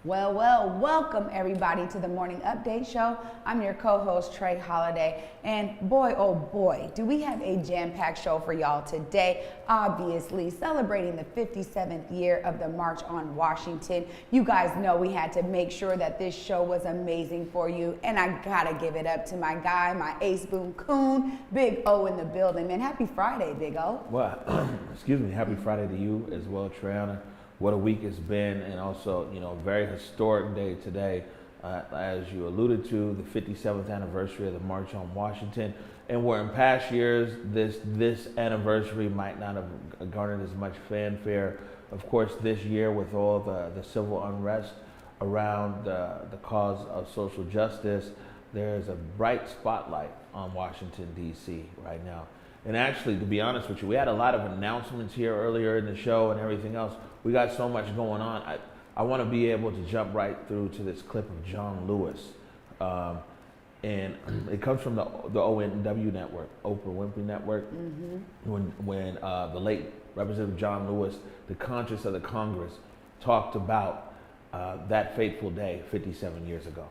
Well, welcome everybody to the Morning Update Show. I'm your co-host, Trey Holiday, and boy, oh boy, do we have a jam-packed show for y'all today. Obviously, celebrating the 57th year of the March on Washington. You guys know we had to make sure that this show was amazing for you, and I gotta give it up to my guy, my ace boom coon, Big O in the building. Man, happy Friday, Big O. Well, excuse me, happy Friday to you as well, Triana. What a week it's been, and also, a very historic day today. As you alluded to, the 57th anniversary of the March on Washington. And where in past years, this anniversary might not have garnered as much fanfare. Of course, this year with all the civil unrest around the cause of social justice, there's a bright spotlight on Washington, D.C. right now. And actually, to be honest with you, we had a lot of announcements here earlier in the show and everything else. We got so much going on. I want to be able to jump right through to this clip of John Lewis. And it comes from the ONW network, Oprah Winfrey Network, when the late Representative John Lewis, the conscience of the Congress, talked about that fateful day 57 years ago.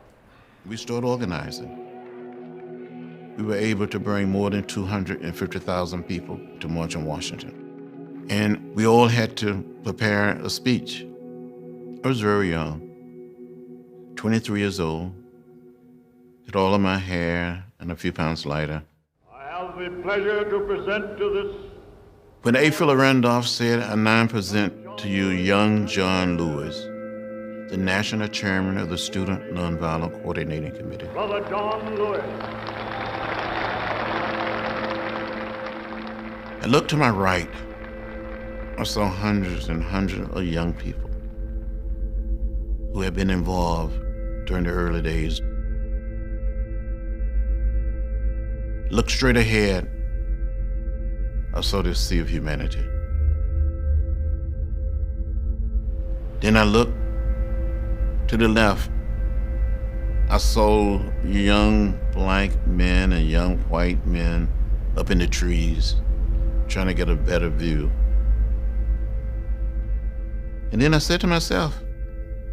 We started organizing. We were able to bring more than 250,000 people to March on Washington. And we all had to prepare a speech. I was very young, 23 years old, had all of my hair and a few pounds lighter. I have the pleasure to present to this. When A. Philip Randolph said, I now present to you young John Lewis, the National Chairman of the Student Nonviolent Coordinating Committee. Brother John Lewis. I looked to my right. I saw hundreds and hundreds of young people who had been involved during the early days. Looked straight ahead. I saw this sea of humanity. Then I looked to the left. I saw young black men and young white men up in the trees, trying to get a better view. And then I said to myself,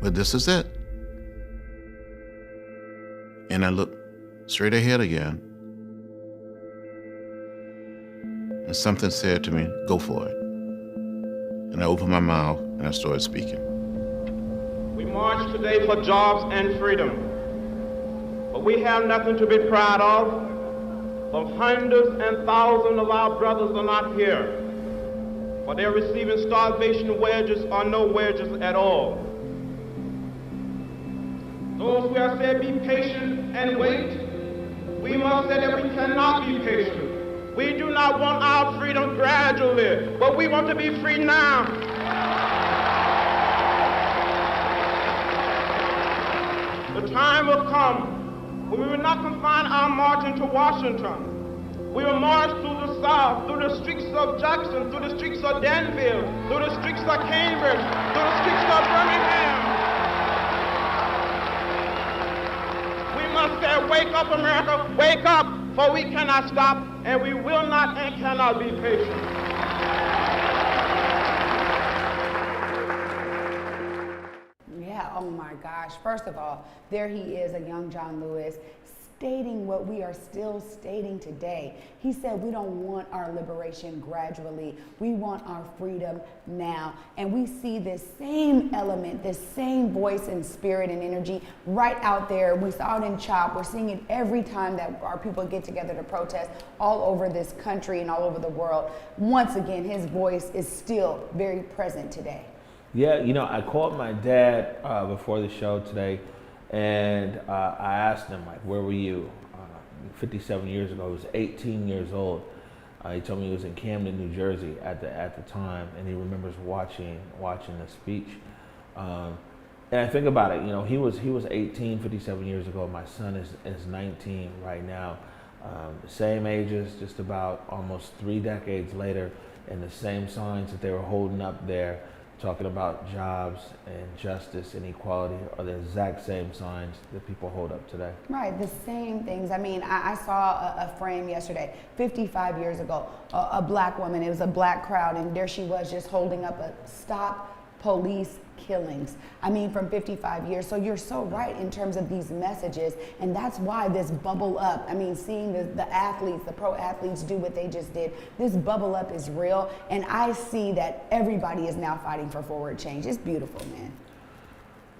well, this is it. And I looked straight ahead again. And something said to me, go for it. And I opened my mouth and I started speaking. We march today for jobs and freedom, but we have nothing to be proud of. The hundreds and thousands of our brothers are not here, but they're receiving starvation wages or no wages at all. Those who have said be patient and wait, we must say that we cannot be patient. We do not want our freedom gradually, but we want to be free now. The time will come when we will not confine our marching to Washington. We will march through the South, through the streets of Jackson, through the streets of Danville, through the streets of Cambridge, through the streets of Birmingham. We must say, wake up, America, wake up, for we cannot stop, and we will not and cannot be patient. Oh my gosh. First of all, there he is, a young John Lewis, stating what we are still stating today. He said we don't want our liberation gradually. We want our freedom now. And we see this same element, this same voice and spirit and energy right out there. We saw it in CHOP. We're seeing it every time that our people get together to protest all over this country and all over the world. Once again, his voice is still very present today. Yeah, I called my dad before the show today, and I asked him, where were you 57 years ago? He was 18 years old. He told me he was in Camden, New Jersey at the time, and he remembers watching the speech. And I think about it, he was 18, 57 years ago. My son is 19 right now. Same ages, just about almost 3 decades later, and the same signs that they were holding up there, talking about jobs and justice and equality, are the exact same signs that people hold up today. Right, the same things. I mean, I saw a frame yesterday, 55 years ago, a black woman, it was a black crowd, and there she was just holding up a Stop Police killings. I mean, from 55 years. So you're so right in terms of these messages, and that's why this bubble up. I mean, seeing the athletes, the pro athletes do what they just did, this bubble up is real, and I see that everybody is now fighting for forward change. It's beautiful, man.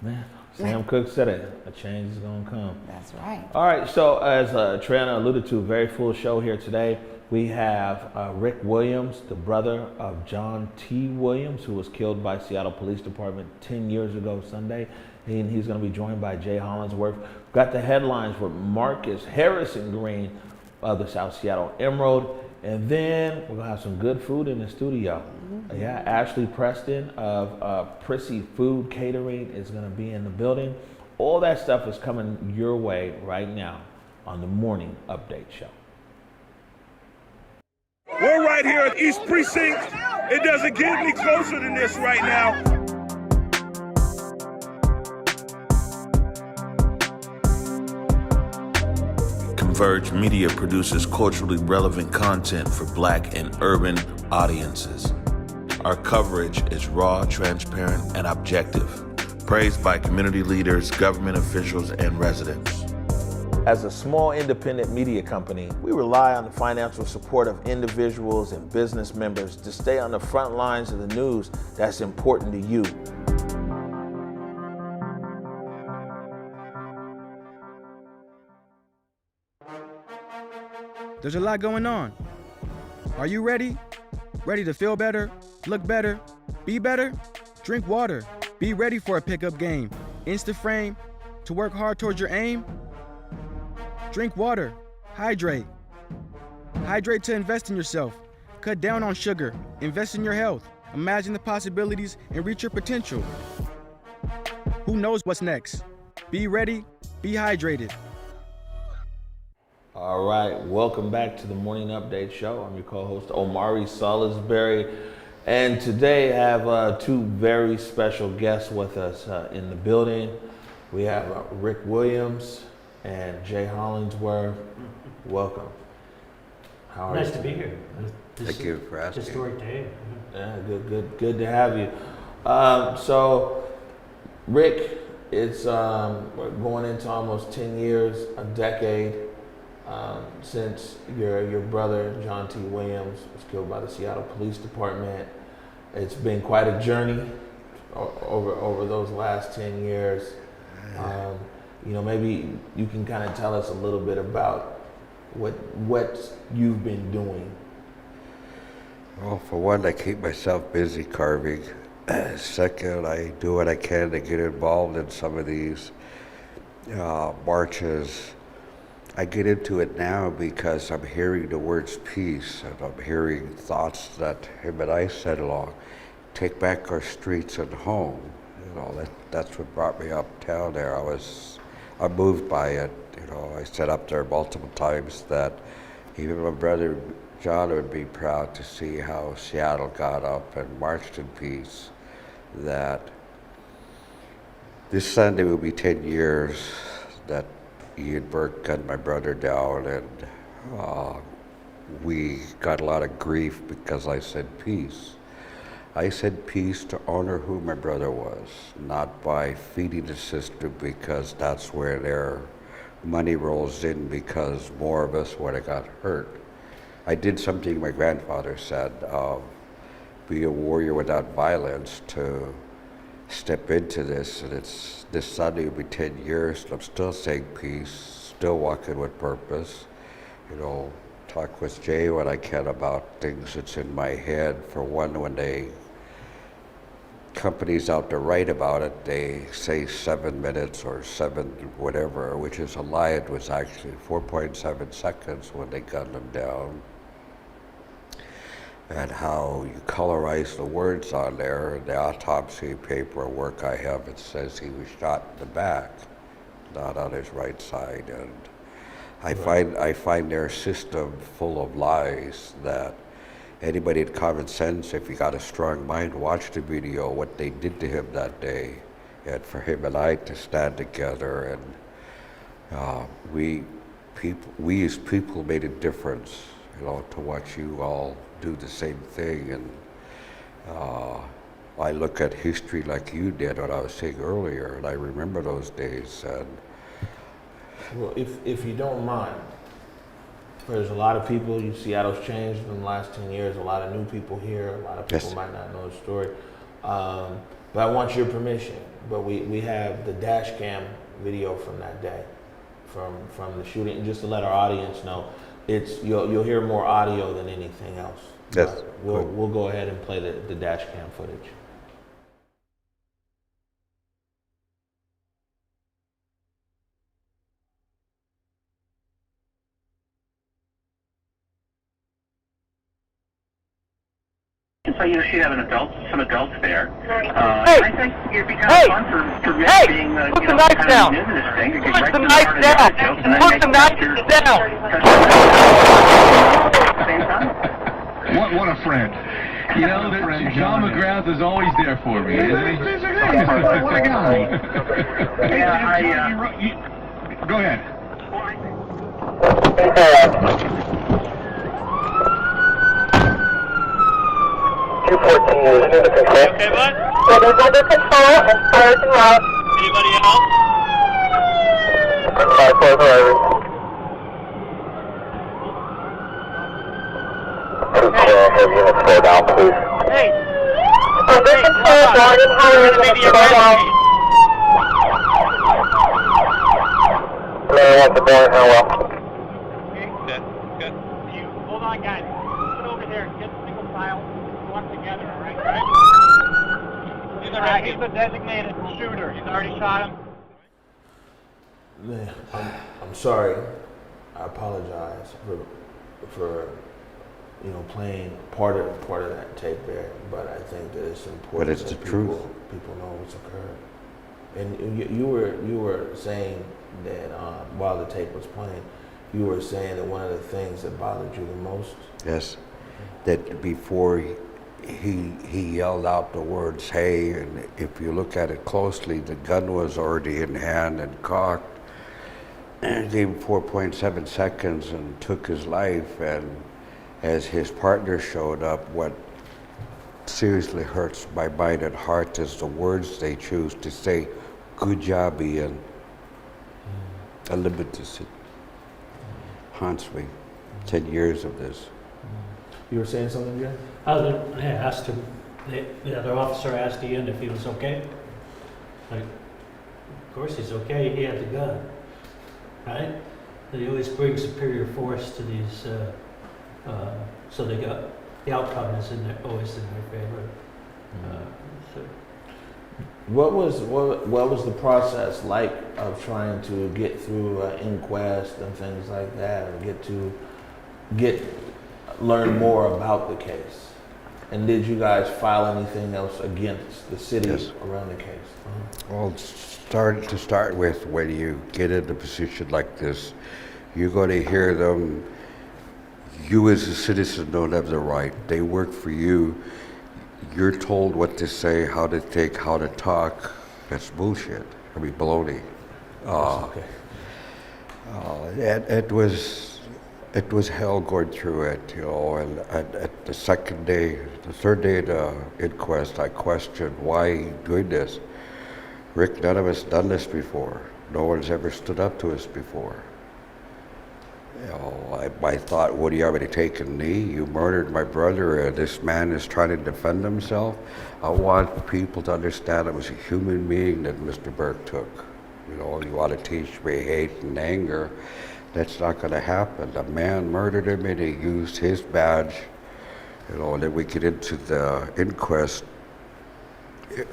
Man, Sam Cooke said it. A change is gonna come. That's right. All right, so as Triana alluded to, very full show here today. We have Rick Williams, the brother of John T. Williams, who was killed by Seattle Police Department 10 years ago Sunday. And he's going to be joined by Jay Hollingsworth. Got the headlines with Marcus Harrison Green of the South Seattle Emerald. And then we're going to have some good food in the studio. Mm-hmm. Yeah, Ashley Preston of Prissy Food Catering is going to be in the building. All that stuff is coming your way right now on the Morning Update Show. We're right here at East Precinct. It doesn't get any closer than this right now. ConvergeMedia produces culturally relevant content for Black and urban audiences. Our coverage is raw, transparent, and objective. Praised by community leaders, government officials, and residents. As a small independent media company, we rely on the financial support of individuals and business members to stay on the front lines of the news that's important to you. There's a lot going on. Are you ready? Ready to feel better, look better, be better? Drink water. Be ready for a pickup game. Insta-frame to work hard towards your aim. Drink water. Hydrate. Hydrate to invest in yourself. Cut down on sugar. Invest in your health. Imagine the possibilities and reach your potential. Who knows what's next? Be ready. Be hydrated. All right, welcome back to the Morning Update Show. I'm your co-host, Omari Salisbury. And today I have two very special guests with us in the building. We have Rick Williams and Jay Hollingsworth. Welcome. How are you? Nice to be here. Thank you for asking. Historic day. Yeah, good to have you. So, Rick, it's we're going into almost 10 years, a decade since your brother John T. Williams was killed by the Seattle Police Department. It's been quite a journey over those last 10 years. Maybe you can kind of tell us a little bit about what you've been doing. Well, for one, I keep myself busy carving. Second, I do what I can to get involved in some of these marches. I get into it now because I'm hearing the words peace, and I'm hearing thoughts that him and I said along. Take back our streets and home. That's what brought me uptown there. I'm moved by it. I said up there multiple times that even my brother John would be proud to see how Seattle got up and marched in peace. That this Sunday will be 10 years that Ian Burke gunned my brother down, and we got a lot of grief because I said peace. I said peace to honor who my brother was, not by feeding the system, because that's where their money rolls in, because more of us would have got hurt. I did something my grandfather said, be a warrior without violence, to step into this, and this Sunday will be 10 years, and I'm still saying peace, still walking with purpose. Talk with Jay when I can about things that's in my head. For one, when companies out to write about it, they say 7 minutes or 7 whatever, which is a lie. It was actually 4.7 seconds when they gunned him down. And how you colorize the words on there. The autopsy paperwork I have, it says he was shot in the back, not on his right side. And I find their system full of lies, that anybody with common sense, if you got a strong mind, watch the video, what they did to him that day. And for him and I to stand together, and we as people made a difference, to watch you all do the same thing. And I look at history like you did, what I was saying earlier, and I remember those days. And Well, if you don't mind, there's a lot of people, Seattle's changed in the last 10 years, a lot of new people here, a lot of people Yes. might not know the story. But I want your permission, but we have the dash cam video from that day, from the shooting, and just to let our audience know, you'll hear more audio than anything else. Yes. We'll go ahead and play the dash cam footage. So you have some adults there. I think it'd be kind of fun for Rick being, put the knife down. This thing. Put the knife down. Put the knife down. What a friend. You know, John McGrath is always there for me, isn't he? What a guy. Yeah, go ahead. Okay, bud? It is under control and fires and route. Anybody else? 5-4 drivers. Have units slow down, please. Hey! Under control, Jordan, how are you? Slow down. Hello, what's the board? How well? Okay, good. You, hold on, guys. Get over here. Get single file. Walk together, all right? He's the designated shooter. He's already shot him. Man, I'm sorry. I apologize for playing part of that tape there, but I think that it's important. But it's the truth. People know what's occurred. And you were saying that while the tape was playing, you were saying that one of the things that bothered you the most. yes, that before he yelled out the words, hey, and if you look at it closely, the gun was already in hand and cocked, and gave him 4.7 seconds and took his life. And as his partner showed up, what seriously hurts my mind and heart is the words they choose to say, good job, Ian. A limit to sit. Haunts me. 10 years of this. You were saying something, Jay? I asked him, the other officer asked Ian if he was okay. Like, of course he's okay, he had the gun, right? They always bring superior force to these, so the outcome is always in their favor. So. What was the process like of trying to get through an inquest and things like that, and learn more about the case? And did you guys file anything else against the city Yes. around the case? Well, to start with, when you get in a position like this, you're going to hear them. You as a citizen don't have the right. They work for you. You're told what to say, how to think, how to talk. That's bullshit. I mean, baloney. Okay. It was hell going through it, and at the third day of the inquest, I questioned why are you doing this? Rick, none of us done this before. No one's ever stood up to us before. I thought, what do you have to take a knee? You murdered my brother, and this man is trying to defend himself. I want people to understand it was a human being that Mr. Burke took. You want to teach me hate and anger. That's not going to happen. The man murdered him, and he used his badge. And then we get into the inquest,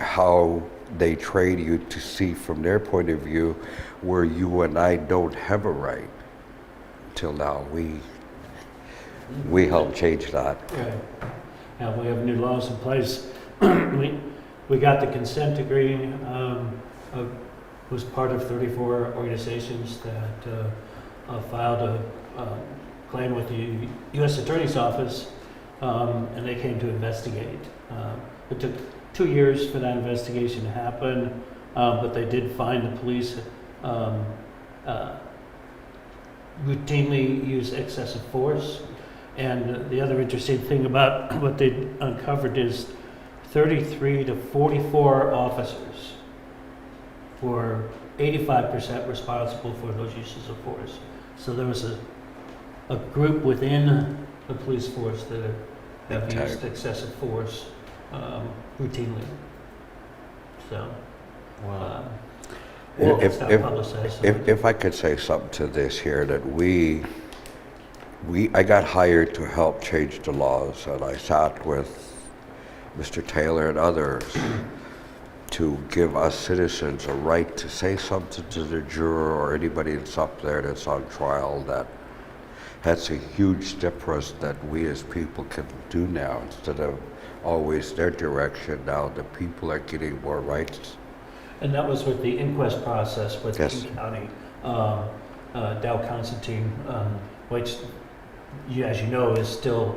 how they train you to see from their point of view where you and I don't have a right. Till now, we helped change that. Right. Yeah, we have new laws in place. we got the consent decree. Was part of 34 organizations that filed a claim with the U.S. Attorney's Office, and they came to investigate. It took 2 years for that investigation to happen, but they did find the police routinely use excessive force. And the other interesting thing about what they uncovered is 33 to 44 officers were 85% responsible for those uses of force. So there was a group within the police force that have used excessive force routinely. So, it's not publicized. If I could say something to this here, that I got hired to help change the laws, and I sat with Mr. Taylor and others to give us citizens a right to say something to the juror or anybody that's up there that's on trial. That's a huge step for us that we as people can do now, instead of always their direction. Now the people are getting more rights. And that was with the inquest process with Yes. King County. Dow Constantine, which, as you know, is still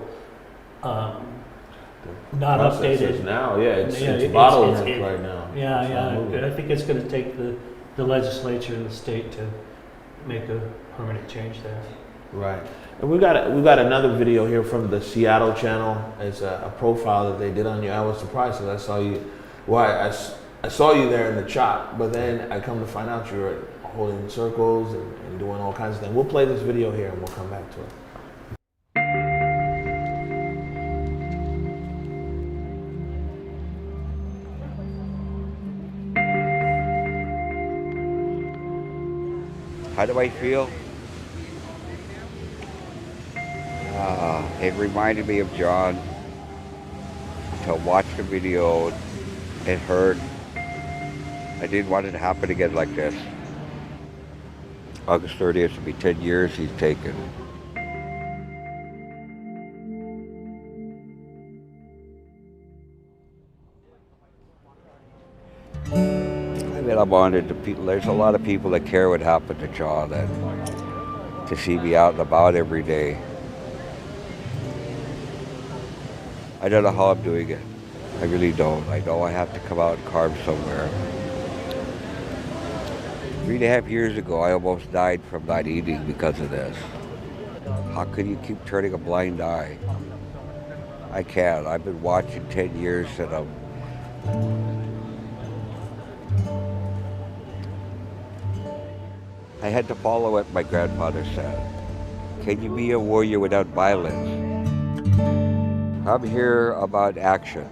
not updated now. Yeah, it's bottleneck right now. Yeah. I think it's going to take the legislature and the state to make a permanent change there. Right. And we got another video here from the Seattle channel. It's a profile that they did on you. I was surprised because I saw you. Well, I saw you there in the chop, but then I come to find out you were holding circles and doing all kinds of things. We'll play this video here and we'll come back to it. How do I feel? It reminded me of John. To watch the video, it hurt. I didn't want it to happen again like this. August 30th will be 10 years he's taken. I mean, I'm honored to people. There's a lot of people that care what happened to John, and to see me out and about every day. I don't know how I'm doing it. I really don't. I know I have to come out and carve somewhere. 3.5 years ago, I almost died from not eating because of this. How can you keep turning a blind eye? I can't. I've been watching 10 years and I had to follow what my grandfather said. Can you be a warrior without violence? I'm here about action.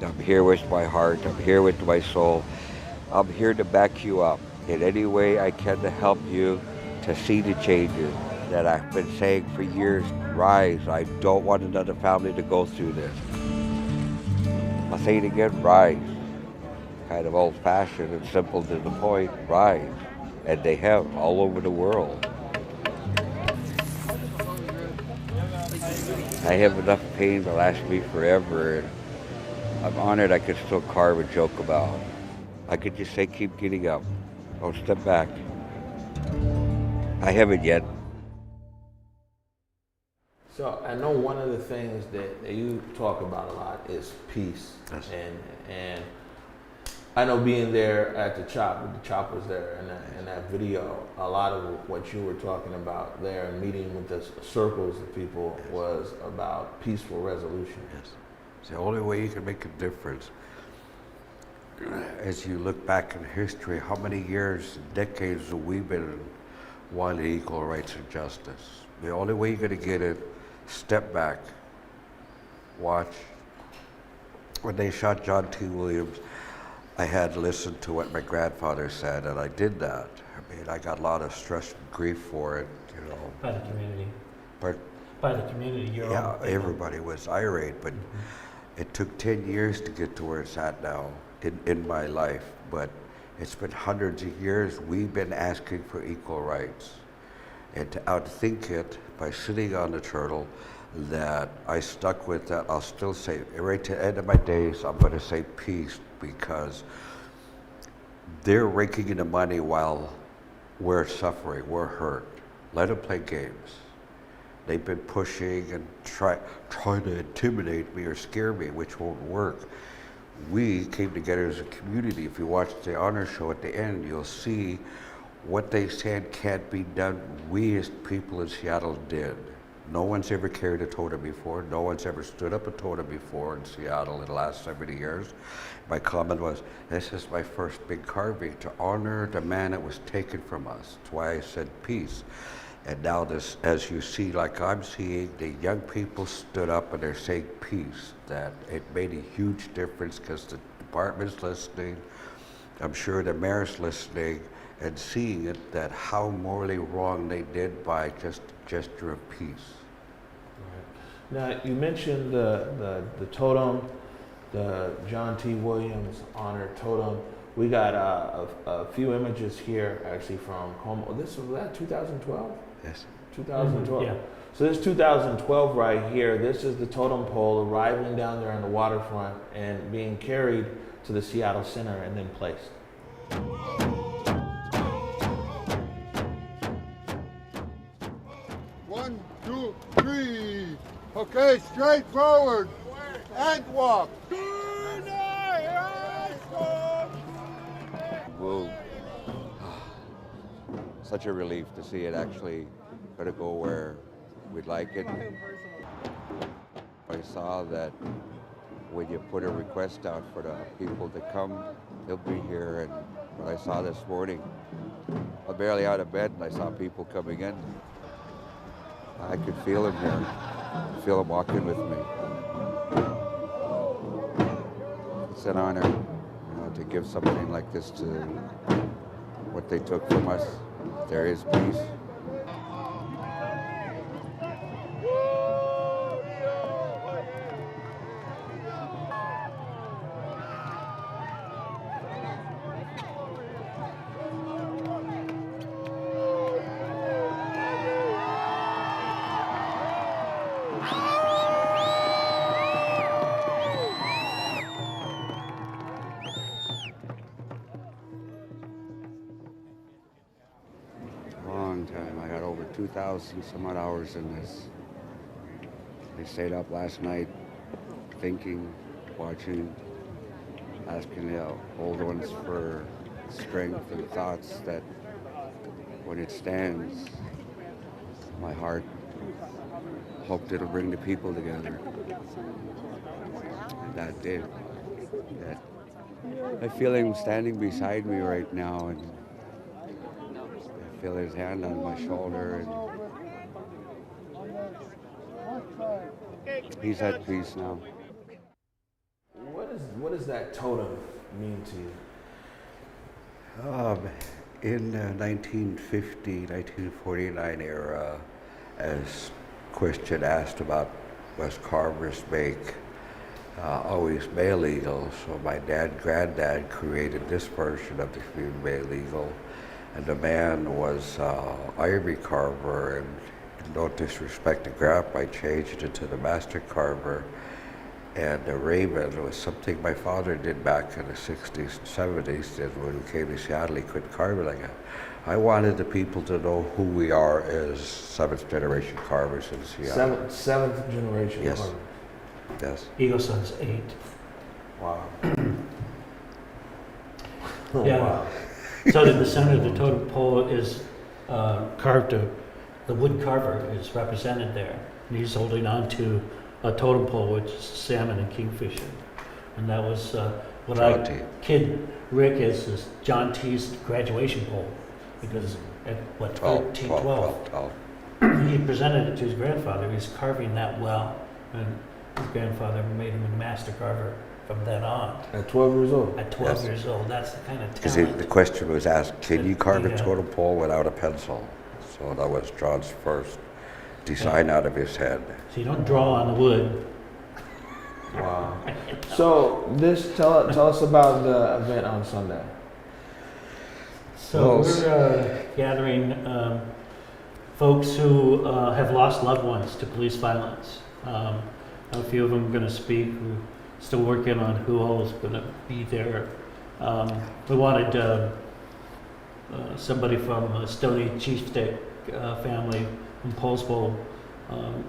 I'm here with my heart. I'm here with my soul. I'm here to back you up in any way I can to help you to see the changes that I've been saying for years. Rise. I don't want another family to go through this. I'll say it again, rise. Kind of old-fashioned and simple to the point, rise. And they have all over the world. I have enough pain to last me forever, and I'm honored I could still carve and joke about. I could just say, keep getting up. Don't step back. I haven't yet. So I know one of the things that you talk about a lot is peace. Yes. And I know being there at the chop was there in that video, a lot of what you were talking about there and meeting with the circles of people was about peaceful resolution. Yes. It's the only way you can make a difference. As you look back in history, how many years, decades have we been wanting equal rights and justice? The only way you're going to get it, step back, watch. When they shot John T. Williams, I had listened to what my grandfather said, and I did that. I mean, I got a lot of stress and grief for it, you know. By the community. But by the community, yeah, everybody was irate, but it took 10 years to get to where it's at now in my life. But it's been hundreds of years we've been asking for equal rights. And to outthink it by sitting on the turtle, that I stuck with that. I'll still say, right to the end of my days, I'm going to say peace, because they're raking in the money while we're suffering, we're hurt. Let them play games. They've been pushing and trying to intimidate me or scare me, which won't work. We came together as a community. If you watch the honor show at the end, you'll see what they said can't be done. We as people in Seattle did. No one's ever carried a totem before. No one's ever stood up a totem before in Seattle in the last 70 years. My comment was, this is my first big carving to honor the man that was taken from us. That's why I said peace. And now this, as you see, like I'm seeing, the young people stood up and they're saying peace. That it made a huge difference because the department's listening. I'm sure the mayor's listening and seeing it, that how morally wrong they did by just a gesture of peace. Now, you mentioned the totem, the John T. Williams Honor Totem. We got a few images here actually from Como. This was that 2012? Yes. 2012. Yeah. So this 2012 right here, this is the totem pole arriving down there on the waterfront and being carried to the Seattle Center and then placed. 1, 2, 3. Okay, straight forward and walk. Well, such a relief to see it actually going to go where we'd like it. I saw that when you put a request out for the people to come, they'll be here. And when I saw this morning, I'm barely out of bed and I saw people coming in. I could feel them here. I could feel them walking with me. It's an honor, to give something like this to what they took from us. There is peace. Long time. I got over 2,000 some odd hours in this. I stayed up last night thinking, watching, asking the older ones for strength and thoughts that when it stands, my heart hoped it'll bring the people together. And that did. I feel him standing beside me right now, and I feel his hand on my shoulder, and he's at peace now. What does that totem mean to you? In the 1950, 1949 era, as question asked about was carvers make always male eagle, so my granddad created this version of the male eagle, and the man was ivory carver, and no disrespect to Grandpa, I changed it to the master carver. And the raven was something my father did back in the 60s and 70s, and when we came to Seattle, he couldn't carve it like that. I wanted the people to know who we are as seventh generation carvers in Seattle. Seventh generation yes. carver. Yes. Eagle Son's 8. Wow. Yeah. Wow. So in the center of the totem pole is carved, the wood carver is represented there. And he's holding on to a totem pole, which is salmon and kingfisher. And that was what kid Rick is John T's graduation pole. Because at 12. He presented it to his grandfather. He was carving that well. And his grandfather made him a master carver from then on. At 12 years old? At 12 years old. That's the kind of Because talent. the question was asked, can you carve a totem pole without a pencil? So that was John's first design out of his head. So you don't draw on the wood. Wow. So tell us about the event on Sunday. So we're gathering folks who have lost loved ones to police violence. A few of them are going to speak. We're still working on who all is going to be there. We wanted somebody from Stony Chiefsteak family from Poulsbo,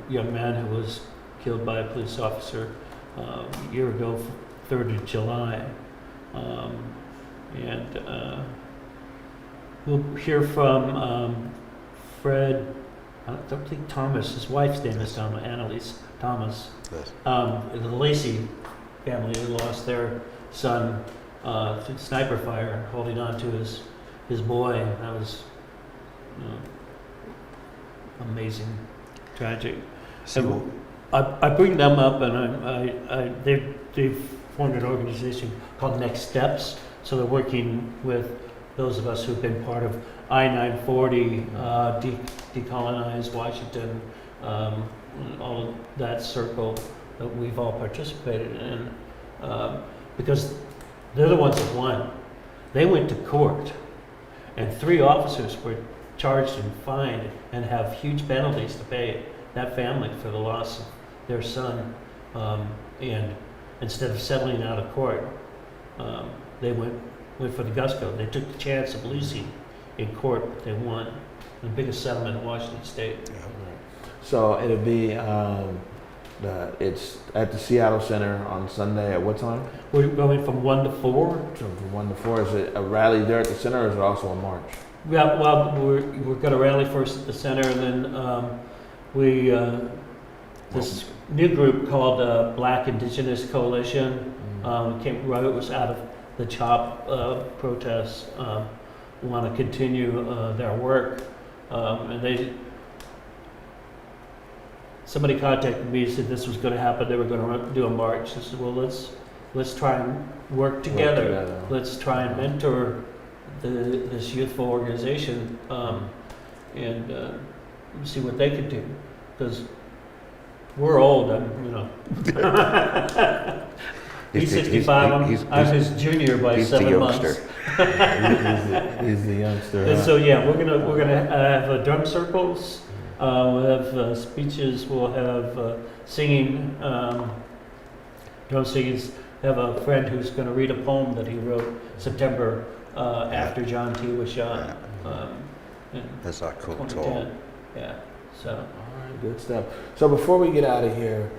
young man who was killed by a police officer a year ago, 3rd of July. And we'll hear from Fred I don't think Thomas, his wife's name is Annalise Thomas. Yes. The Lacey family who lost their son to sniper fire, holding on to his boy. That was amazing, tragic. So, I bring them up, and they've formed an organization called Next Steps. So they're working with those of us who've been part of I-940, Decolonize Washington, all of that circle that we've all participated in, because they're the ones that won. They went to court, and 3 officers were charged and fined and have huge penalties to pay that family for the loss of their son. And instead of settling out of court, they went for the gusto. They took the chance of losing in court, but they won. The biggest settlement in Washington State. yeah. So it'll be it's at the Seattle Center on Sunday at what time? We're going from 1 to 4. From 1 to 4. Is it a rally there at the center, or is it also a march? Yeah, well, we're going to rally first at the center, and then this new group called Black Indigenous Coalition came right. It was out of the CHOP protests. Want to continue their work, and somebody contacted me and said this was going to happen. They were going to do a march. I said, well, let's try and work together. Let's try and mentor this youthful organization and see what they could do, because we're old. He's 65. I'm his junior by 7 months. He's the youngster. And so yeah, we're gonna have drum circles. We'll have speeches. We'll have singing, drum singings. Have a friend who's going to read a poem that he wrote September after John T. was shot. That's a cool 2010. Yeah. So. All right, good stuff. So before we get out of here,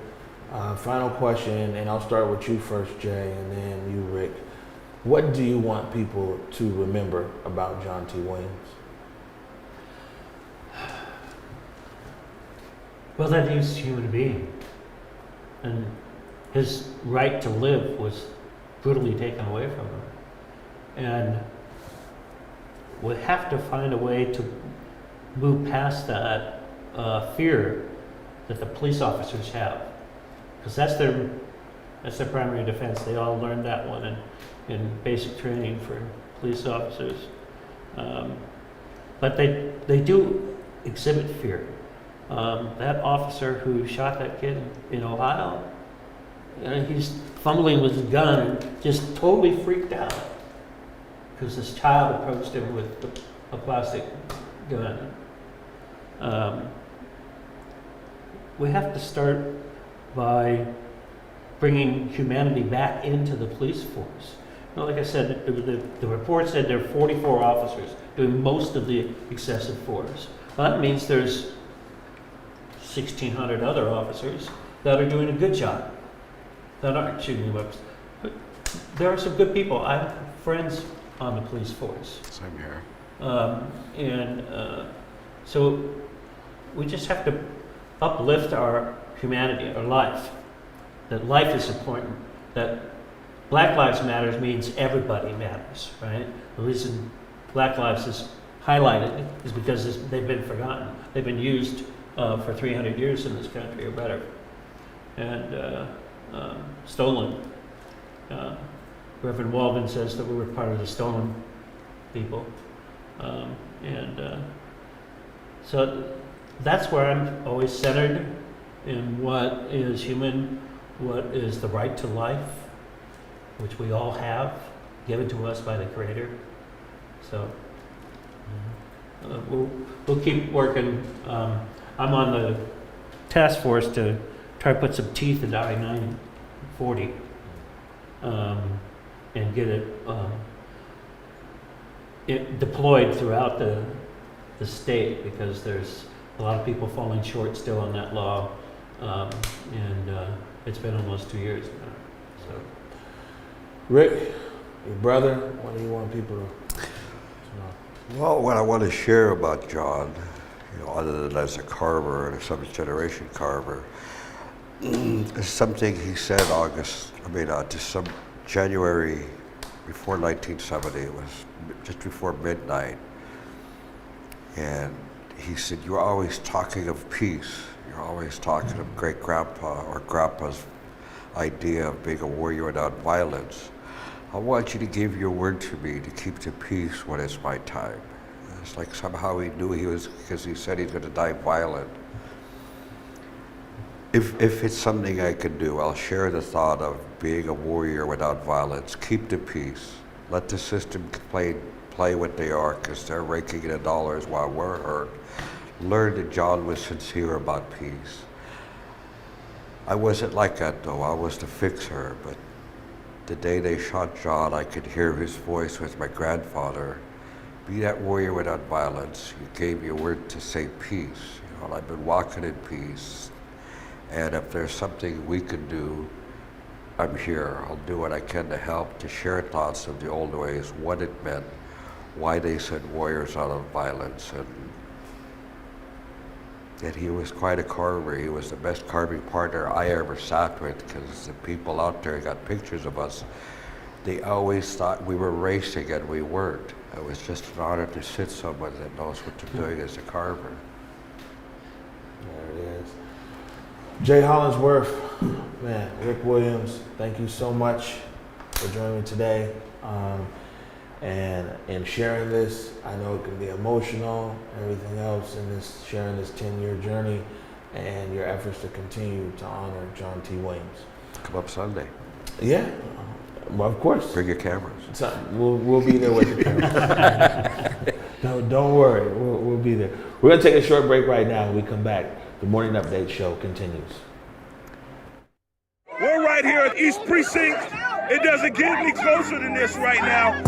final question, and I'll start with you first, Jay, and then you, Rick. What do you want people to remember about John T. Williams? Well, that he was a human being, and his right to live was brutally taken away from him. And we have to find a way to move past that fear that the police officers have, because that's their primary defense. They all learned that one in basic training for police officers. But they do exhibit fear. That officer who shot that kid in Ohio, he's fumbling with his gun and just totally freaked out because this child approached him with a plastic gun. We have to start by bringing humanity back into the police force. Like I said, the report said there are 44 officers doing most of the excessive force. Well, that means there's 1,600 other officers that are doing a good job, that aren't shooting weapons. But there are some good people. I have friends on the police force. Same here. So we just have to uplift our humanity, our life. That life is important. That Black Lives Matter means everybody matters, right? The reason Black Lives is highlighted is because they've been forgotten. They've been used for 300 years in this country or better, and stolen. Reverend Walden says that we were part of the stolen people, so that's where I'm always centered in what is human, what is the right to life, which we all have, given to us by the Creator. So we'll keep working. I'm on the task force to try to put some teeth into I-940 and get it deployed throughout the state, because there's a lot of people falling short still on that law, and it's been almost 2 years now. So, Rick, your brother, what do you want people to know? Well, what I want to share about John other than as a carver and a 7th generation carver. Something he said January before 1970, it was just before midnight. And he said, "You're always talking of peace. You're always talking of great grandpa or grandpa's idea of being a warrior without violence. I want you to give your word to me to keep the peace when it's my time." It's like somehow he knew because he said he's going to die violent. If it's something I can do, I'll share the thought of being a warrior without violence. Keep the peace. Let the system play what they are, because they're raking in the dollars while we're hurt. Learn that John was sincere about peace. I wasn't like that though. I was the fixer, but the day they shot John, I could hear his voice with my grandfather. Be that warrior without violence. You gave your word to say peace. And I've been walking in peace. And if there's something we can do, I'm here. I'll do what I can to help, to share thoughts of the old ways, what it meant, why they said warriors out of violence. And that he was quite a carver. He was the best carving partner I ever sat with, because the people out there got pictures of us. They always thought we were racing, and we weren't. It was just an honor to sit someone that knows what they're doing as a carver. There it is. Jay Hollingsworth, man, Rick Williams, thank you so much for joining me today. And sharing this. I know it can be emotional, everything else, and sharing this 10-year journey and your efforts to continue to honor John T. Williams. Come up Sunday. Yeah, well, of course. Bring your cameras. So we'll be there with the cameras. No, don't worry, we'll be there. We're gonna take a short break right now. When we come back, the Morning Update show continues. We're right here at East Precinct. It doesn't get any closer than this right now.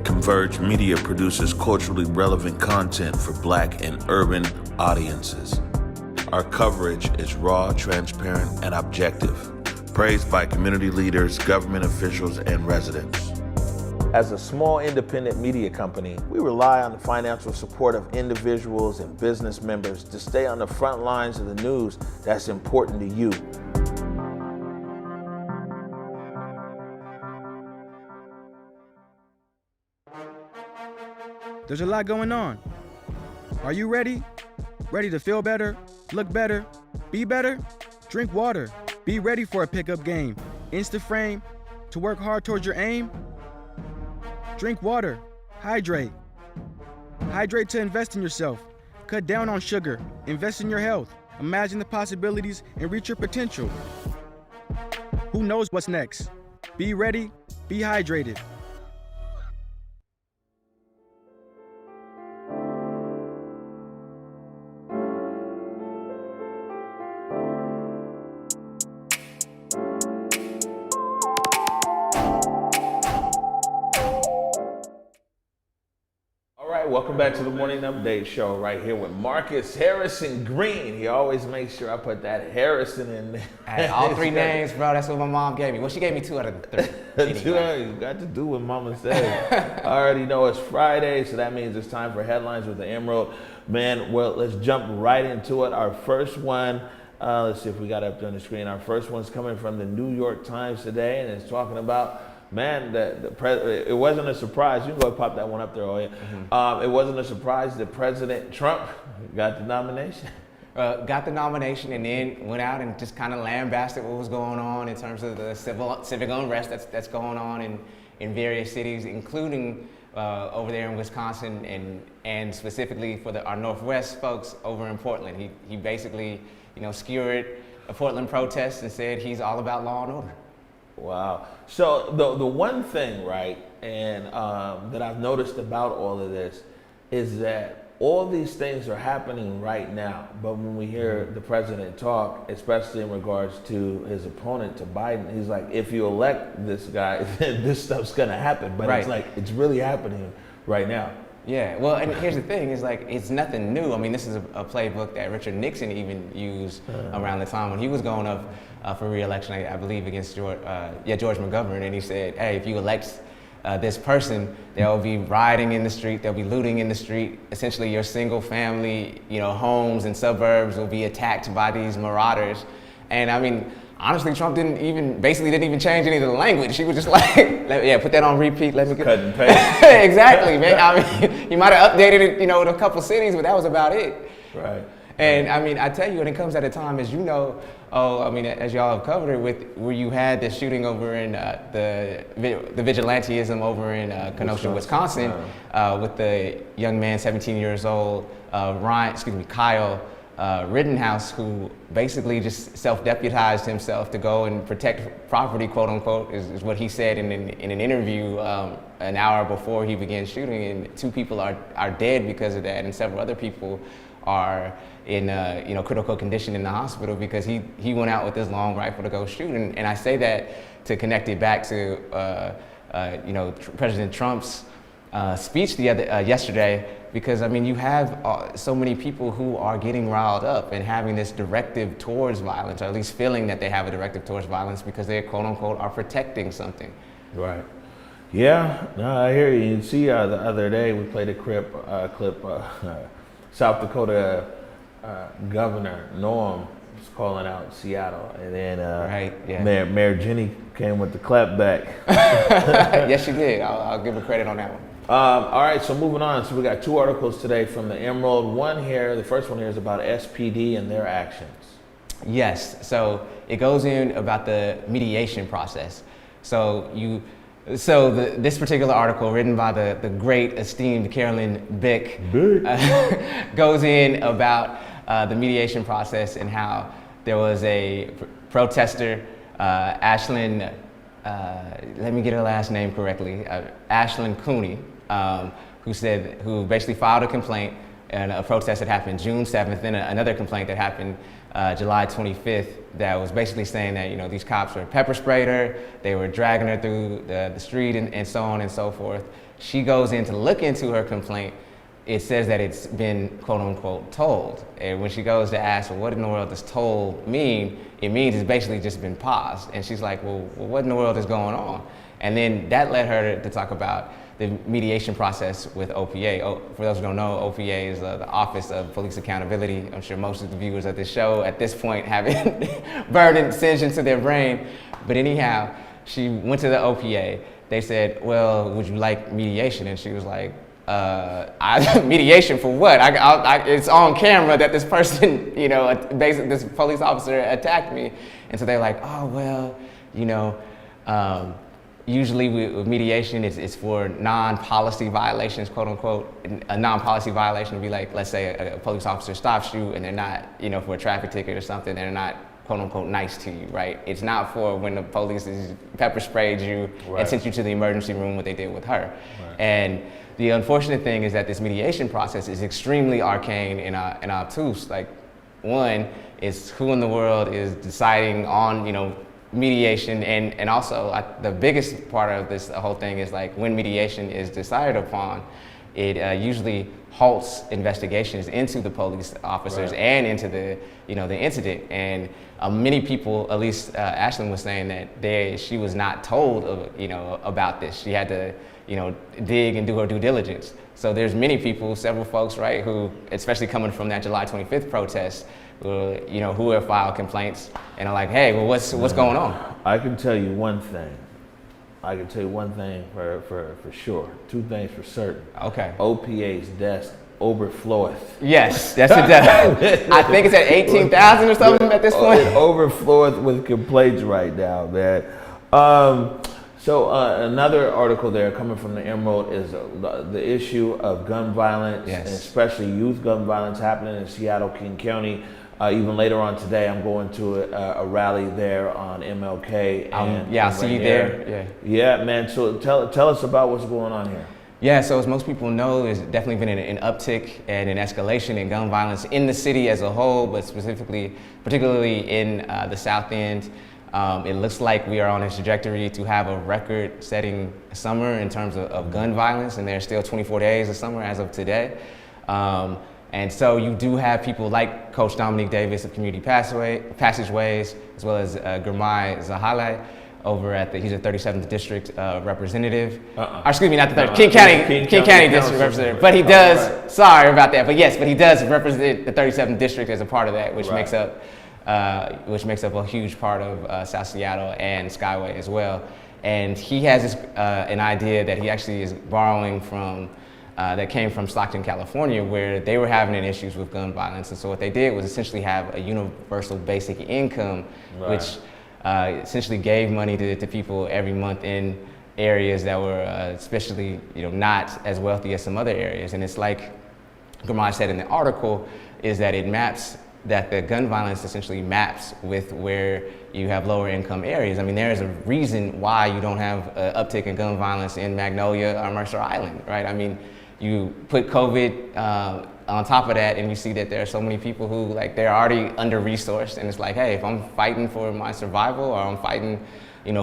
ConvergeMedia produces culturally relevant content for Black and urban audiences. Our coverage is raw, transparent, and objective, praised by community leaders, government officials, and residents. As a small independent media company, we rely on the financial support of individuals and business members to stay on the front lines of the news that's important to you. There's a lot going on. Are you ready? Ready to feel better, look better, be better? Drink water. Be ready for a pickup game. Insta-frame to work hard towards your aim? Drink water. Hydrate. Hydrate to invest in yourself. Cut down on sugar. Invest in your health. Imagine the possibilities and reach your potential. Who knows what's next? Be ready. Be hydrated. Welcome back to the Morning Update show right here with Marcus Harrison Green. He always makes sure I put that Harrison in there. Hey, all three names, bro, that's what my mom gave me. Well, she gave me 2 out of the 3. Anyway. You got to do what mama said. I already know it's Friday, so that means it's time for Headlines with the Emerald. Man, well, let's jump right into it. Our first one, let's see if we got it up there on the screen. Our first one's coming from the New York Times today, and it's talking about, man, it wasn't a surprise. You can go and pop that one up there, oh yeah. Mm-hmm. It wasn't a surprise that President Trump got the nomination. Got the nomination and then went out and just kind of lambasted what was going on in terms of the civic unrest that's going on in various cities, including over there in Wisconsin and specifically for our Northwest folks over in Portland. He basically, skewered a Portland protest and said he's all about law and order. Wow. So the one thing, right, and that I've noticed about all of this is that all these things are happening right now. But when we hear the president talk, especially in regards to his opponent, to Biden, he's like, if you elect this guy, then this stuff's going to happen. But It's like, it's really happening right now. Yeah, well, and here's the thing, is like, it's nothing new. I mean, this is a playbook that Richard Nixon even used around the time when he was going up for re-election, I believe, against George McGovern, and he said, hey, if you elect this person, they'll be rioting in the street, they'll be looting in the street. Essentially, your single family, homes and suburbs will be attacked by these marauders. And I mean, honestly, Trump didn't even change any of the language. He was just like, put that on repeat. Let me get cut and paste. Exactly, man. I mean, he might have updated it, in a couple cities, but that was about it. Right. And I mean, I tell you, when it comes at a time, as as y'all have covered it, where you had the shooting over in the vigilantism over in Kenosha, Wisconsin, with the young man, 17 years old, Kyle Rittenhouse, who basically just self-deputized himself to go and protect property, quote unquote, is what he said in an interview an hour before he began shooting. And 2 people are dead because of that, and several other people are in critical condition in the hospital because he went out with his long rifle to go shoot. And I say that to connect it back to President Trump's speech yesterday, because I mean, you have so many people who are getting riled up and having this directive towards violence, or at least feeling that they have a directive towards violence because they, quote unquote, are protecting something. Right. Yeah, no, I hear you. You see, the other day we played a clip, South Dakota Governor Norm was calling out Seattle, and then Mayor Jenny came with the clap back. Yes, she did. I'll give her credit on that one. All right, so moving on. So we got 2 articles today from the Emerald. The first one here is about SPD and their actions. Yes, so it goes in about the mediation process. This particular article, written by the great esteemed Carolyn Bick, goes in about the mediation process and how there was a protester, Ashlyn, let me get her last name correctly, Ashlyn Cooney, who basically filed a complaint and a protest that happened June 7th, and another complaint that happened July 25th that was basically saying that these cops were pepper sprayed her, they were dragging her through the street and so on and so forth. She goes in to look into her complaint. It says that it's been, quote unquote, told. And when she goes to ask, well, what in the world does told mean? It means it's basically just been paused. And she's like, well, what in the world is going on? And then that led her to talk about the mediation process with OPA. For those who don't know, OPA is the Office of Police Accountability. I'm sure most of the viewers of this show at this point have it burned and singed into their brain. But anyhow, she went to the OPA. They said, well, would you like mediation? And she was like, mediation for what? It's on camera that this person, basically this police officer attacked me. And so they're like, oh, well, usually with mediation, it's for non-policy violations, quote unquote. A non-policy violation would be like, let's say a police officer stops you and they're not, for a traffic ticket or something, they're not, quote unquote, nice to you, right? It's not for when the police pepper sprayed you and sent you to the emergency room, what they did with her. Right. And the unfortunate thing is that this mediation process is extremely arcane and obtuse. Like, one is who in the world is deciding on, mediation, and also the biggest part of this whole thing is like when mediation is decided upon, it usually halts investigations into the police officers and into the the incident. And many people, at least Ashlyn was saying that she was not told about this. She had to dig and do her due diligence. So there's many people, several folks, right, who, especially coming from that July 25th protest, who have filed complaints and are like, hey, well, what's going on? I can tell you one thing. For sure. 2 things for certain. Okay. OPA's desk overfloweth. Yes, that's it does. I think it's at 18,000 or something at this point. It overfloweth with complaints right now, man. So another article there coming from the Emerald is the issue of gun violence, and especially youth gun violence happening in Seattle, King County. Even later on today, I'm going to a rally there on MLK. I'll see you there. Yeah, man. So tell us about what's going on here. Yeah, so as most people know, there's definitely been an uptick and an escalation in gun violence in the city as a whole, but particularly in the South End. It looks like we are on a trajectory to have a record-setting summer in terms of gun violence, and there's still 24 days of summer as of today. And so you do have people like Coach Dominique Davis of Community Passageways, as well as Gurmai Zahalai over at he's a 37th district representative. Uh-uh. Or excuse me, not the 30th, King County district representative. But he does, sorry about that, but yes, but he does represent the 37th district as a part of that, which makes up a huge part of South Seattle and Skyway as well. And he has an idea that he actually is borrowing from, that came from Stockton, California, where they were having issues with gun violence. And so what they did was essentially have a universal basic income, which essentially gave money to people every month in areas that were especially not as wealthy as some other areas. And it's like Gamai said in the article, is that that the gun violence essentially maps with where you have lower income areas. I mean, there is a reason why you don't have an uptick in gun violence in Magnolia or Mercer Island, right? I mean, you put COVID on top of that and you see that there are so many people who they're already under-resourced, and it's like, hey, if I'm fighting for my survival or I'm fighting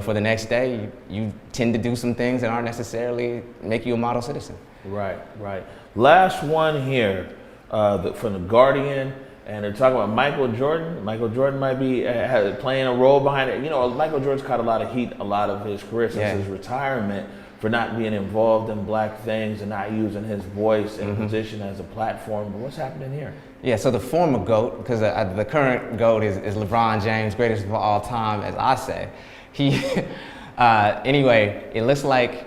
for the next day, you tend to do some things that aren't necessarily make you a model citizen. Right. Last one here from The Guardian. And they're talking about Michael Jordan. Michael Jordan might be playing a role behind it. Michael Jordan's caught a lot of heat a lot of his career since his retirement for not being involved in black things and not using his voice and position as a platform. But what's happening here? Yeah, so the former GOAT, because the current GOAT is LeBron James, greatest of all time, as I say. Anyway, it looks like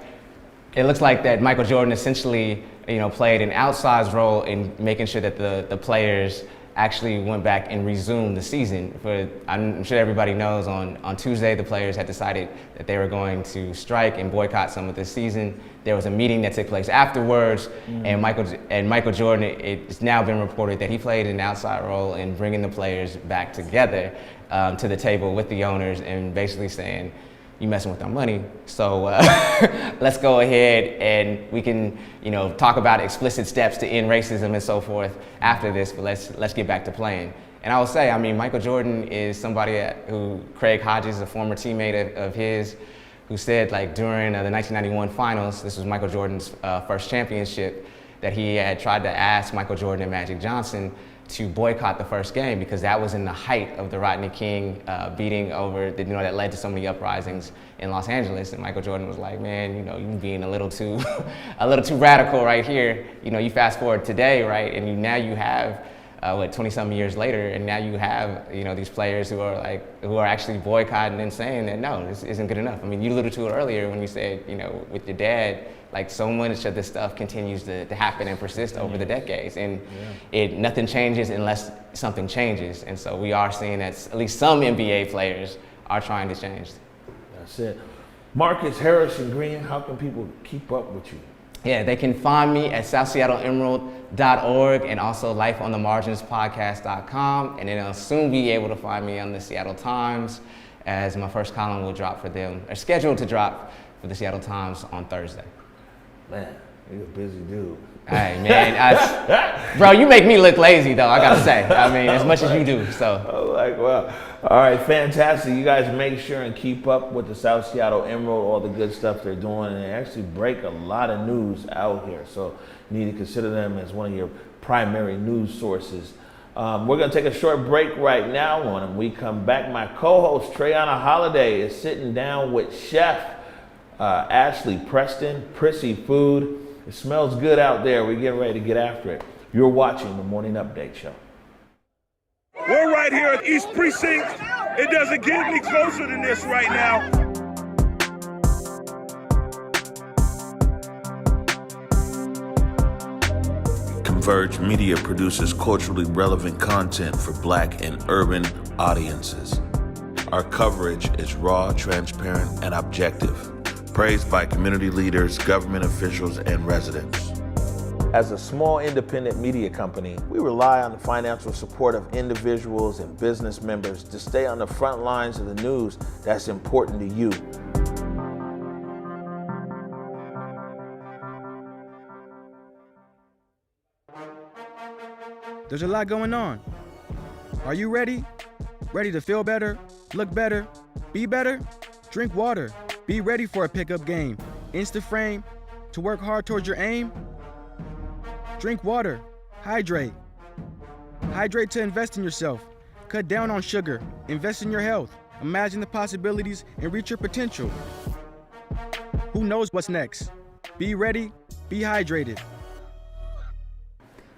that Michael Jordan essentially, played an outsized role in making sure that the players actually went back and resumed the season. I'm sure everybody knows on Tuesday the players had decided that they were going to strike and boycott some of the season. There was a meeting that took place afterwards, and Michael Jordan, it's now been reported that he played an outside role in bringing the players back together to the table with the owners and basically saying, you messing with our money, so let's go ahead and we can, talk about explicit steps to end racism and so forth after this, but let's get back to playing. And I will say, I mean, Michael Jordan is somebody who Craig Hodges, a former teammate of his, who said during the 1991 finals, this was Michael Jordan's first championship, that he had tried to ask Michael Jordan and Magic Johnson to boycott the first game because that was in the height of the Rodney King beating over, that led to so many uprisings in Los Angeles. And Michael Jordan was like, man, you're being a little too radical right here. You fast forward today, right, and now you have 20-some years later, and now you have these players who are actually boycotting and saying that no, this isn't good enough. I mean, you alluded to it earlier when you said with your dad, so much of this stuff continues to happen and persist over the decades, and nothing changes unless something changes. And so we are seeing that at least some NBA players are trying to change. That's it. Marcus Harrison Green, how can people keep up with you? Yeah, they can find me at southseattleemerald.org and also lifeonthemarginspodcast.com, and then they'll soon be able to find me on the Seattle Times, as my first column will drop for them, or scheduled to drop for the Seattle Times on Thursday. Man, you're a busy dude. Hey, man. Bro, you make me look lazy, though, I gotta say. I mean, as much as you do, so. Well, all right, fantastic. You guys make sure and keep up with the South Seattle Emerald, all the good stuff they're doing, and they actually break a lot of news out here. So you need to consider them as one of your primary news sources. We're gonna take a short break right now. When we come back, my co-host, Trayana Holiday, is sitting down with Chef Ashley Preston, Prissy Phood. It smells good out there. We're getting ready to get after it. You're watching the Morning Update Show. We're right here at East Precinct. It doesn't get any closer than this right now. ConvergeMedia produces culturally relevant content for Black and urban audiences. Our coverage is raw, transparent, and objective. Praised by community leaders, government officials, and residents. As a small independent media company, we rely on the financial support of individuals and business members to stay on the front lines of the news that's important to you. There's a lot going on. Are you ready? Ready to feel better, look better, be better? Drink water. Be ready for a pickup game. Insta-frame to work hard towards your aim. Drink water. Hydrate. Hydrate to invest in yourself. Cut down on sugar. Invest in your health. imagine the possibilities, and reach your potential. Who knows what's next? Be ready, be hydrated.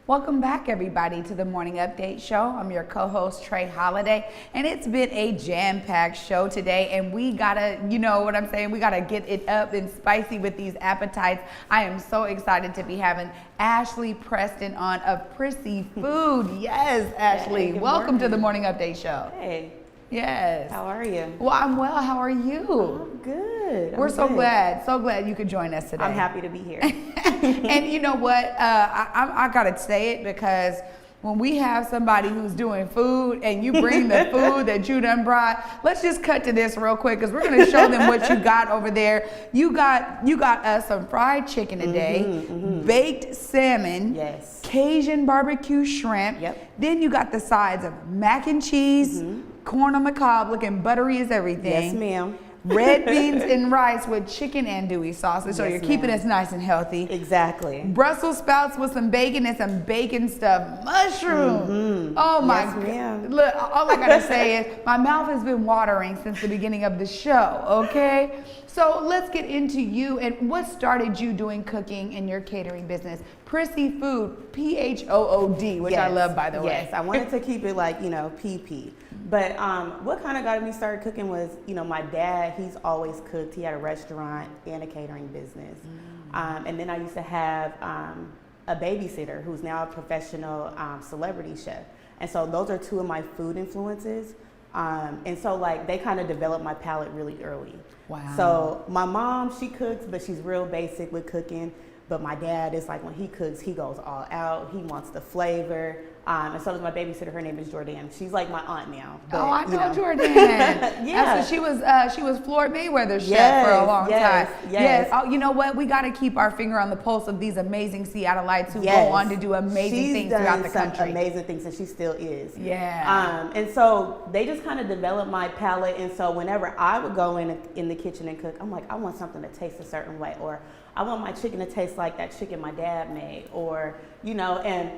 Welcome back, everybody, to the Morning Update Show. I'm your co-host, Trey Holiday, and it's been a jam-packed show today, and we gotta, you know what I'm saying, we gotta get it up and spicy with these appetites. I am so excited to be having Ashley Preston on of Prissy Phood. Yes, Ashley, Hey, welcome to the Morning Update Show. Hey. Yes. How are you? Well, I'm well. How are you? I'm good. We're so glad you could join us today. I'm happy to be here. And you know what? I gotta say it because when we have somebody who's doing food and you bring the food that you done brought, let's just cut to this real quick because we're gonna show them what you got over there. You got us some fried chicken today, baked salmon, yes, Cajun barbecue shrimp. Yep. Then you got the sides of mac and cheese, corn on the cob, looking buttery as everything. Yes, ma'am. Red beans and rice with chicken andouille sauce. So Yes, you're keeping ma'am. us nice and healthy. Exactly. Brussels sprouts with some bacon and some bacon stuffed mushroom. Oh my Yes, ma'am. God. Look, all I gotta say is my mouth has been watering since the beginning of the show, okay? So let's get into you and what started you doing cooking in your catering business. Prissy Phood, Phood, which I love, by the way. Yes, I wanted to keep it like, PP. But what kind of got me started cooking was, my dad, he's always cooked. He had a restaurant and a catering business. And then I used to have a babysitter who's now a professional celebrity chef. And so those are two of my food influences. And so they kind of developed my palate really early. Wow. So my mom, she cooks, but she's real basic with cooking. But my dad is when he cooks, he goes all out. He wants the flavor. And so does my babysitter. Her name is Jordan. She's like my aunt now. But, oh, I know Jordan. Yeah. So she was Floyd Mayweather's chef for a long time. Yes. Oh, you know what? We got to keep our finger on the pulse of these amazing Seattleites who go on to do amazing things throughout the country. Amazing things, and she still is. Yeah. And so they just kind of developed my palate. And so whenever I would go in the kitchen and cook, I'm like, I want something to taste a certain way, or I want my chicken to taste like that chicken my dad made, or and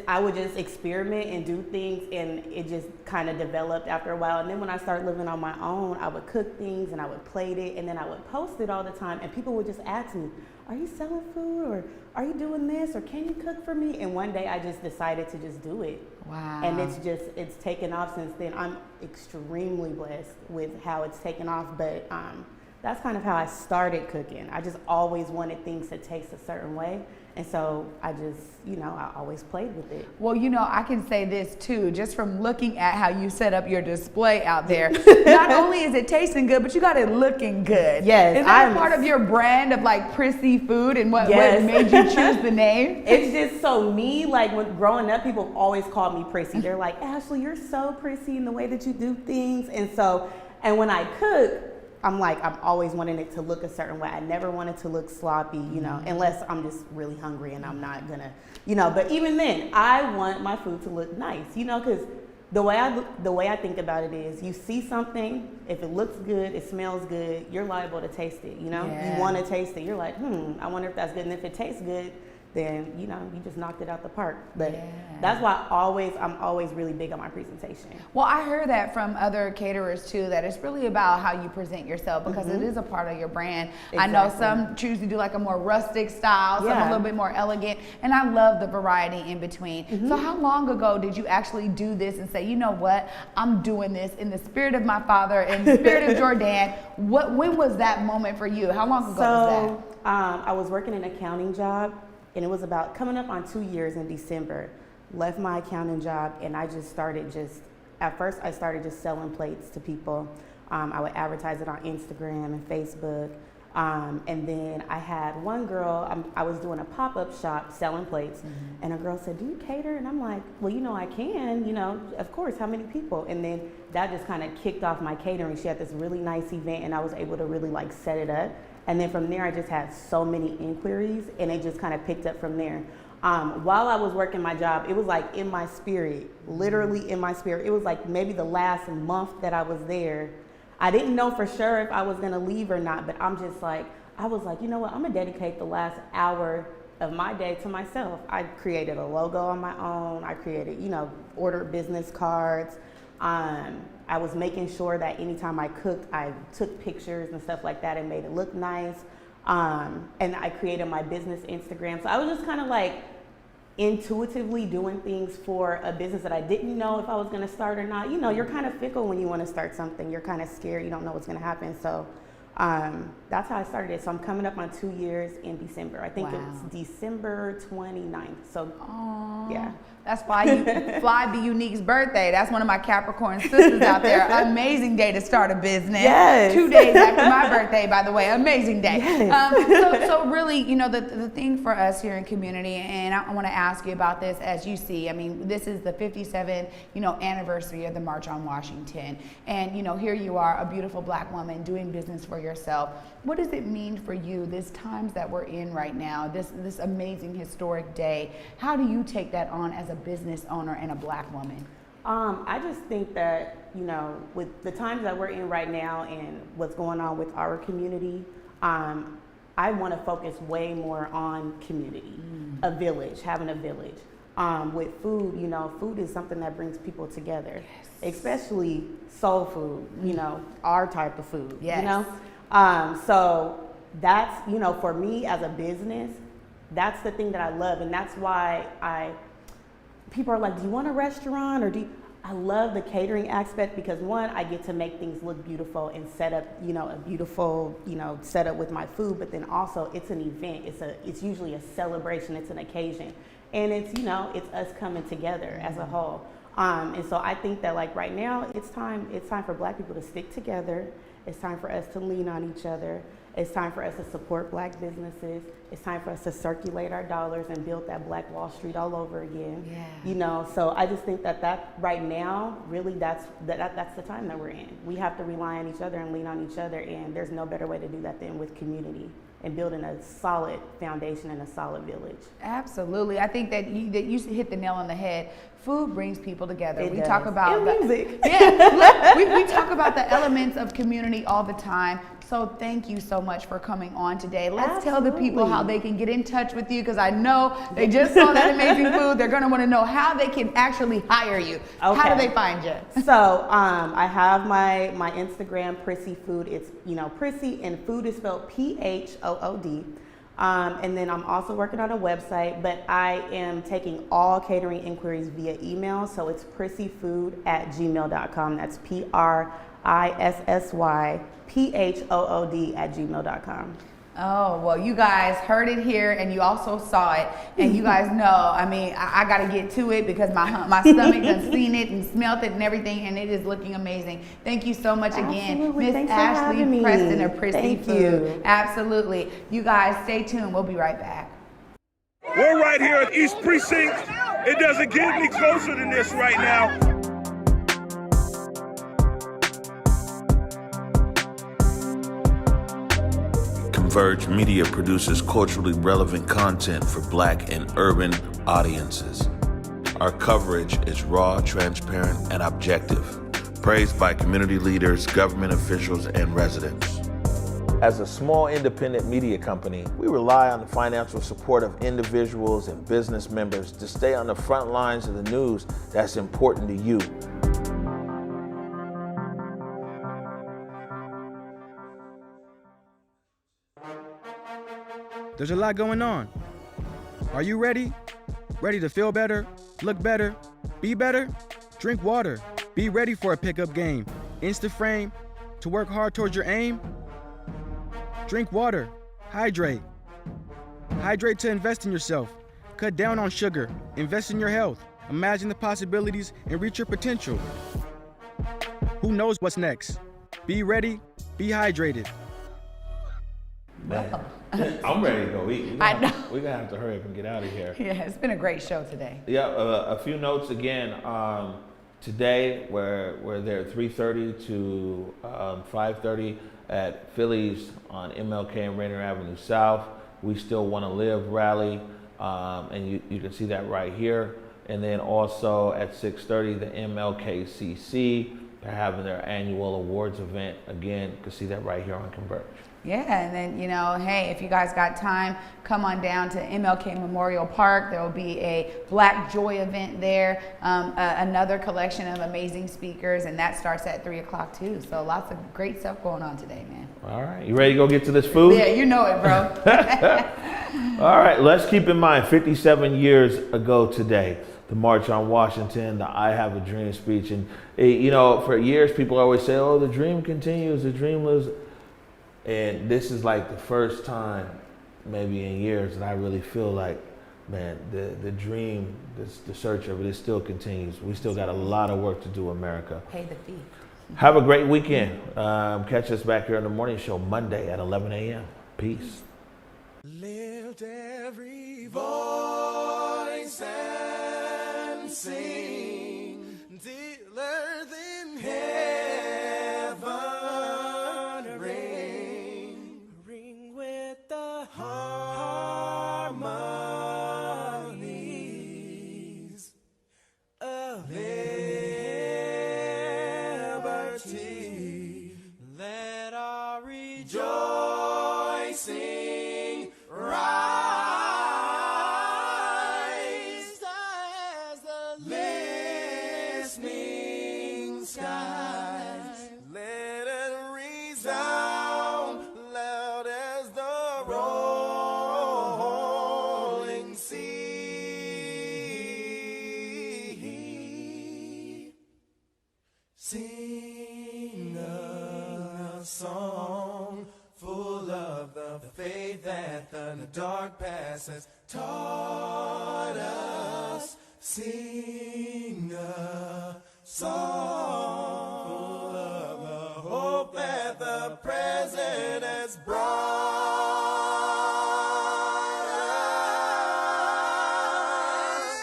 I would just experiment and do things, and it just kind of developed after a while. And then when I started living on my own, I would cook things and I would plate it, and then I would post it all the time, and people would just ask me, are you selling food, or are you doing this, or can you cook for me? And one day I just decided to just do it. Wow. And it's taken off since then. I'm extremely blessed with how it's taken off, but that's kind of how I started cooking. I just always wanted things to taste a certain way. And so I just, I always played with it. Well, I can say this too, just from looking at how you set up your display out there. Not only is it tasting good, but you got it looking good. Yes. Is that part of your brand of Prissy Phood and what made you choose the name? It's just so me. When growing up, people always called me Prissy. They're like, Ashley, you're so Prissy in the way that you do things. And when I cook, I'm always wanting it to look a certain way. I never want it to look sloppy, unless I'm just really hungry and I'm not gonna, but even then, I want my food to look nice, because the way I think about it is, you see something, if it looks good, it smells good, you're liable to taste it, Yeah. You want to taste it. You're like, I wonder if that's good. And if it tastes good, then you just knocked it out the park. But that's why I'm always really big on my presentation. Well, I heard that from other caterers too, that it's really about how you present yourself, because it is a part of your brand. Exactly. I know some choose to do a more rustic style, some a little bit more elegant, and I love the variety in between. So how long ago did you actually do this and say, you know what, I'm doing this in the spirit of my father, in the spirit of Jordan? When was that moment for you? How long ago was that? I was working an accounting job, and it was about coming up on 2 years in December. Left my accounting job, and I just started at first I started just selling plates to people. I would advertise it on Instagram and Facebook. And then I had one girl, I was doing a pop-up shop selling plates, and a girl said, do you cater? And I'm like, well, I can, of course, how many people? And then that just kind of kicked off my catering. She had this really nice event, and I was able to really set it up. And then from there, I just had so many inquiries, and it just kind of picked up from there. While I was working my job, it was in my spirit, literally in my spirit. It was maybe the last month that I was there. I didn't know for sure if I was gonna leave or not, but I was like, you know what, I'm gonna dedicate the last hour of my day to myself. I created a logo on my own. I created, ordered business cards. I was making sure that anytime I cooked, I took pictures and stuff like that and made it look nice. And I created my business Instagram. So I was just kind of like intuitively doing things for a business that I didn't know if I was going to start or not. You know, you're kind of fickle when you want to start something. You're kind of scared. You don't know what's going to happen. So that's how I started it. So I'm coming up on 2 years in December. I think it's December 29th. So yeah. That's Fly Be Unique's birthday. That's one of my Capricorn sisters out there. Amazing day to start a business. Yes. 2 days after my birthday, by the way. Amazing day. Yes. So really, you know, the thing for us here in community, and I want to ask you about this as you see. I mean, this is the 57th, you know, anniversary of the March on Washington. And, you know, here you are, a beautiful black woman doing business for yourself. What does it mean for you, these times that we're in right now, this amazing historic day? How do you take that on as a business owner and a black woman? I just think that, you know, with the times that we're in right now and what's going on with our community, I want to focus way more on community, a village, having a village. With food, you know, food is something that brings people together, especially soul food, you know, our type of food, you know? So that's, you know, for me as a business, that's the thing that I love. And that's why people are like, do you want a restaurant or I love the catering aspect because one, I get to make things look beautiful and set up, you know, a beautiful, you know, setup with my food, but then also it's an event. It's usually a celebration. It's an occasion. And it's, you know, it's us coming together as a whole. And so I think that like right now it's time for black people to stick together. It's time for us to lean on each other. It's time for us to support black businesses. It's time for us to circulate our dollars and build that Black Wall Street all over again. Yeah. You know, so I just think that right now, really that's the time that we're in. We have to rely on each other and lean on each other, and there's no better way to do that than with community and building a solid foundation and a solid village. Absolutely. I think that you hit the nail on the head. Food brings people together. It we does. talk about and music. Yeah, look, we talk about the elements of community all the time. So thank you so much for coming on today. Let's tell the people how they can get in touch with you, because I know they just saw that amazing food. They're going to want to know how they can actually hire you. Okay. How do they find you? So I have my Instagram, Prissy Phood. It's, you know, Prissy, and Phood is spelled Phood. And then I'm also working on a website, but I am taking all catering inquiries via email. So it's prissyphood@gmail.com. That's PRISSYPHOOD@gmail.com. Oh, well, you guys heard it here, and you also saw it, and you guys know, I mean, I got to get to it because my stomach done seen it and smelt it and everything, and it is looking amazing. Thank you so much again, Miss Ashley Preston of Prissy Phood. Absolutely. You guys stay tuned. We'll be right back. We're right here at East Precinct. It doesn't get any closer than this right now. ConvergeMedia produces culturally relevant content for Black and urban audiences. Our coverage is raw, transparent, and objective, praised by community leaders, government officials, and residents. As a small independent media company, we rely on the financial support of individuals and business members to stay on the front lines of the news that's important to you. There's a lot going on. Are you ready? Ready to feel better, look better, be better? Drink water. Be ready for a pickup game. Insta-frame to work hard towards your aim? Drink water. Hydrate. Hydrate to invest in yourself. Cut down on sugar. Invest in your health. Imagine the possibilities and reach your potential. Who knows what's next? Be ready. Be hydrated. Man, I'm ready to go eat. I know. We're going to have to hurry up and get out of here. Yeah, it's been a great show today. Yeah, a few notes again. Today, we're there at 3:30 to 5:30 at Philly's on MLK and Rainier Avenue South. We Still Want to Live rally, and you can see that right here. And then also at 6:30, the MLKCC, they're having their annual awards event. Again, you can see that right here on Converge. Yeah, and then, you know, hey, if you guys got time, come on down to MLK Memorial Park. There will be a Black Joy event there, another collection of amazing speakers, and that starts at 3 o'clock too. So lots of great stuff going on today, man. All right, you ready to go get to this food? Yeah, you know it, bro. All right, let's keep in mind 57 years ago today, the March on Washington, the I Have a Dream speech. And, you know, for years, people always say, oh, the dream continues, the dream lives. And this is like the first time, maybe in years, that I really feel like, man, the dream, the search of it still continues. We still got a lot of work to do, America. Pay the fee. Have a great weekend. Catch us back here on the morning show Monday at 11 a.m. Peace. Lift every voice and sing, till earth in heaven ring, ring with the harmonies of liberty. Let our rejoicing rise as the listening skies. Let it resound loud as the rolling sea. Sing a song full of the faith that the dark past has taught us. Sing a song full of the hope that the present has brought us.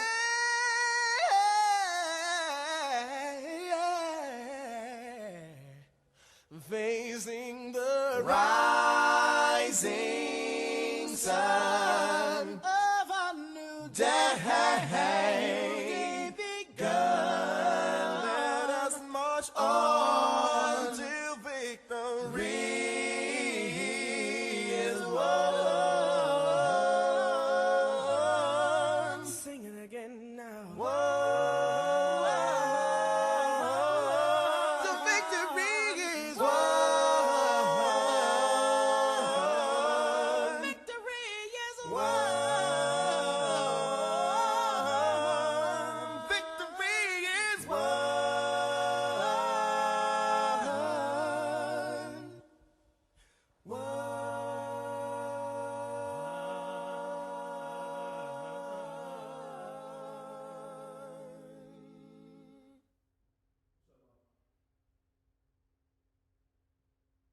Facing the rising sun of a new day.